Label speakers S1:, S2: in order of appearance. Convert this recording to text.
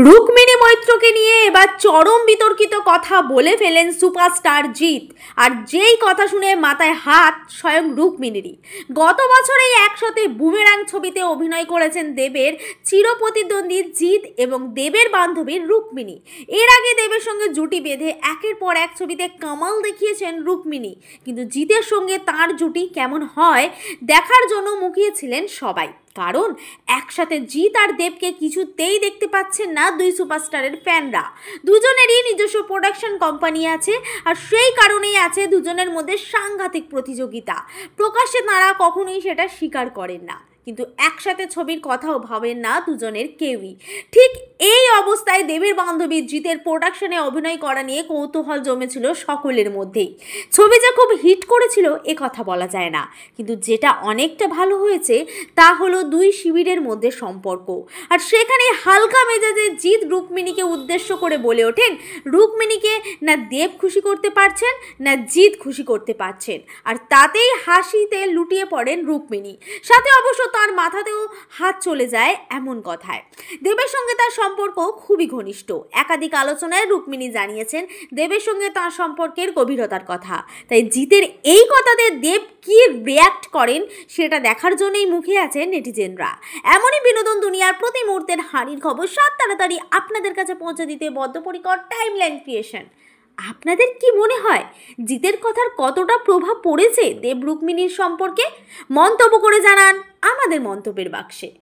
S1: রুক্মিণী মৈত্রকে নিয়ে এবার চরম বিতর্কিত কথা বলে ফেলেন সুপারস্টার জিৎ। আর যেই কথা শুনে মাথায় হাত স্বয়ং রুক্মিণীরই। গত বছরেই একসাথে বুমেরাং ছবিতে অভিনয় করেছেন দেবের চিরপ্রতিদ্বন্দ্বী জিৎ এবং দেবের বান্ধবী রুক্মিণী। এর আগে দেবের সঙ্গে জুটি বেঁধে একের পর এক ছবিতে কামাল দেখিয়েছেন রুক্মিণী, কিন্তু জিতের সঙ্গে তার জুটি কেমন হয় দেখার জন্য মুখিয়েছিলেন সবাই। কারণ একসাথে জিৎ আর দেবকে কিছুতেই দেখতে পাচ্ছেন না দুই সুপারস্টারের ফ্যানরা। দুজনেরই নিজস্ব প্রোডাকশন কোম্পানি আছে, আর সেই কারণেই আছে দুজনের মধ্যে সাংঘাতিক প্রতিযোগিতা। প্রকাশ্যে তারা কখনোই সেটা স্বীকার করেন না, কিন্তু একসাথে ছবির কথাও ভাবেন না দুজনের কেউই। ঠিক এই অবস্থায় দেবের বান্ধবী জিতের প্রোডাকশনে অভিনয় করা নিয়ে কৌতূহল জমেছিল সকলের মধ্যেই। ছবি যে খুব হিট করেছিল এ কথা বলা যায় না, কিন্তু যেটা অনেকটা ভালো হয়েছে তা হলো দুই শিবিরের মধ্যে সম্পর্ক। আর সেখানে হালকা মেজাজে জিৎ রুক্মিণীকে উদ্দেশ্য করে বলে ওঠেন রুক্মিণীকে না দেব খুশি করতে পারছেন না জিৎ খুশি করতে পারছেন, আর তাতেই হাসিতে লুটিয়ে পড়েন রুক্মিণী। সাথে অবশ্য তার মাথাতেও হাত চলে যায় এমন কথায়। দেবের সঙ্গে তার সম্পর্ক খুবই ঘনিষ্ঠ। একাধিক আলোচনায় রুক্মিণী জানিয়েছেন দেবের সঙ্গে তার সম্পর্কের গভীরতার কথা। তাই জিতের এই কথাতে দেব কি রিয়্যাক্ট করেন সেটা দেখার জন্যই মুখে আছেন নেটিজেনরা। এমনই বিনোদন দুনিয়ার প্রতি মুহূর্তের হানির খবর সাত তাড়াতাড়ি আপনাদের কাছে পৌঁছে দিতে বদ্ধপরিকর টাইমলাইন ক্রিয়েশন। আপনাদের কি মনে হয় জিতের কথার কতটা প্রভাব পড়েছে দেব রুক্মিণীর সম্পর্কে? মন্তব্য করে জানান আমাদের মন্তব্যের বাক্সে।